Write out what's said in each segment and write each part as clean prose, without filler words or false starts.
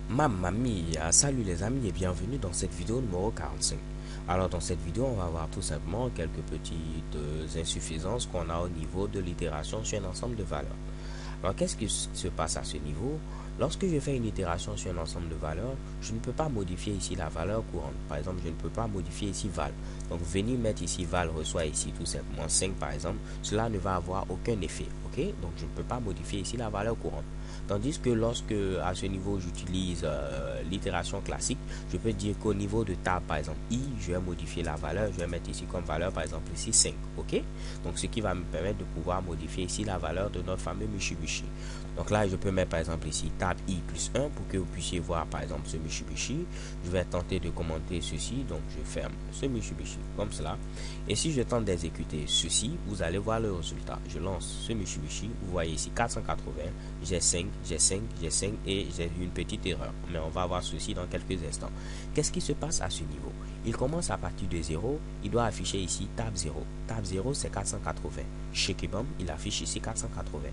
Mamma mia, salut les amis et bienvenue dans cette vidéo numéro 45. Alors dans cette vidéo, on va voir tout simplement quelques petites insuffisances qu'on a au niveau de l'itération sur un ensemble de valeurs. Alors qu'est-ce qui se passe à ce niveau? Lorsque je fais une itération sur un ensemble de valeurs, je ne peux pas modifier ici la valeur courante. Par exemple, je ne peux pas modifier ici val. Donc venir mettre ici val reçoit ici tout simplement 5 par exemple. Cela ne va avoir aucun effet. Ok, donc je ne peux pas modifier ici la valeur courante. Tandis que lorsque à ce niveau j'utilise l'itération classique, je peux dire qu'au niveau de table par exemple i, je vais modifier la valeur, je vais mettre ici comme valeur par exemple ici 5. Ok, donc ce qui va me permettre de pouvoir modifier ici la valeur de notre fameux Mitsubishi. Donc là je peux mettre par exemple ici tab i plus 1 pour que vous puissiez voir par exemple ce Mitsubishi. Je vais tenter de commenter ceci, donc je ferme ce Mitsubishi comme cela. Et si je tente d'exécuter ceci, vous allez voir le résultat. Je lance ce Mitsubishi, vous voyez ici 480, j'ai 5 et j'ai une petite erreur. Mais on va voir ceci dans quelques instants. Qu'est-ce qui se passe à ce niveau? Il commence à partir de 0, il doit afficher ici tab 0. Tab 0 c'est 480. Chez Kebam, il affiche ici 480.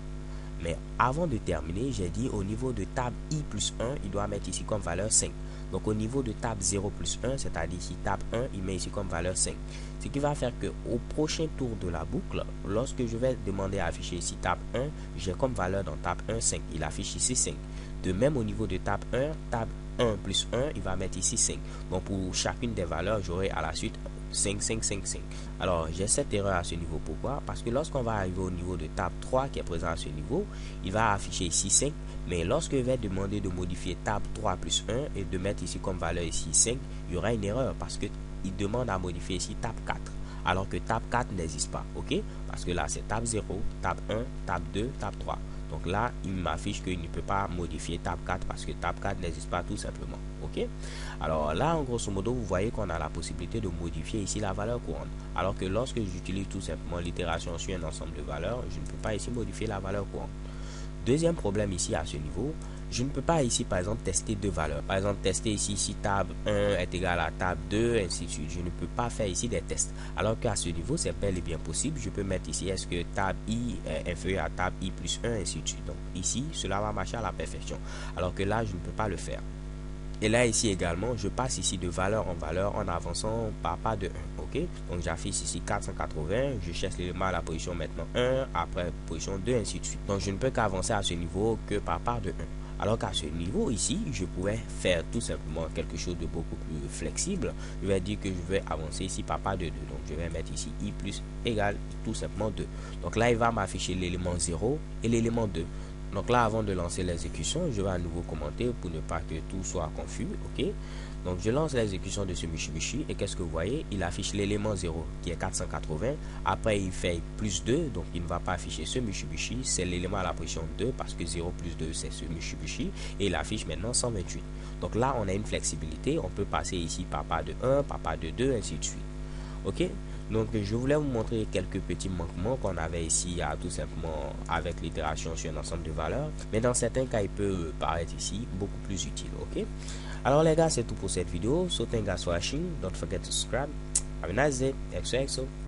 Mais avant de terminer, j'ai dit au niveau de tab i plus 1, il doit mettre ici comme valeur 5. Donc au niveau de tab 0 plus 1, c'est-à-dire ici tab 1, il met ici comme valeur 5. Ce qui va faire que au prochain tour de la boucle, lorsque je vais demander à afficher ici tab 1, j'ai comme valeur dans tab 1 5. Il affiche ici 5. De même au niveau de tab 1 plus 1, il va mettre ici 5. Donc pour chacune des valeurs, j'aurai à la suite 5, 5, 5, 5. Alors j'ai cette erreur à ce niveau. Pourquoi? Parce que lorsqu'on va arriver au niveau de tab 3 qui est présent à ce niveau, il va afficher ici 5. Mais lorsque je vais demander de modifier tab 3 plus 1 et de mettre ici comme valeur ici 5, il y aura une erreur parce que il demande à modifier ici tab 4. Alors que tab 4 n'existe pas. Ok? Parce que là c'est tab 0, tab 1, tab 2, tab 3. Donc là, il m'affiche qu'il ne peut pas modifier tab 4 parce que tab 4 n'existe pas tout simplement. Ok? Alors là, en grosso modo, vous voyez qu'on a la possibilité de modifier ici la valeur courante. Alors que lorsque j'utilise tout simplement l'itération sur un ensemble de valeurs, je ne peux pas ici modifier la valeur courante. Deuxième problème ici à ce niveau, je ne peux pas ici par exemple tester deux valeurs. Par exemple tester ici tab 1 est égal à tab 2, ainsi de suite. Je ne peux pas faire ici des tests. Alors qu'à ce niveau c'est bel et bien possible. Je peux mettre ici est-ce que tab i est inférieur à tab i plus 1, ainsi de suite. Donc ici cela va marcher à la perfection. Alors que là je ne peux pas le faire. Et là ici également je passe ici de valeur en valeur en avançant par pas de 1. Ok, donc j'affiche ici 480, je cherche l'élément à la position maintenant 1, après position 2, ainsi de suite. Donc je ne peux qu'avancer à ce niveau que par part de 1. Alors qu'à ce niveau ici, je pourrais faire tout simplement quelque chose de beaucoup plus flexible. Je vais dire que je vais avancer ici par part de 2. Donc je vais mettre ici i plus égale tout simplement 2. Donc là il va m'afficher l'élément 0 et l'élément 2. Donc là, avant de lancer l'exécution, je vais à nouveau commenter pour ne pas que tout soit confus. Ok, donc je lance l'exécution de ce Mitsubishi et qu'est-ce que vous voyez? Il affiche l'élément 0 qui est 480. Après, il fait plus 2, donc il ne va pas afficher ce Mitsubishi. C'est l'élément à la position 2 parce que 0 plus 2 c'est ce Mitsubishi. Et il affiche maintenant 128. Donc là, on a une flexibilité. On peut passer ici par pas de 1, par pas de 2, ainsi de suite. Ok, donc je voulais vous montrer quelques petits manquements qu'on avait ici à tout simplement avec l'itération sur un ensemble de valeurs, mais dans certains cas il peut paraître ici beaucoup plus utile. Ok, alors les gars, c'est tout pour cette vidéo. So thank you guys for watching, don't forget to subscribe, have a nice day, XOXO.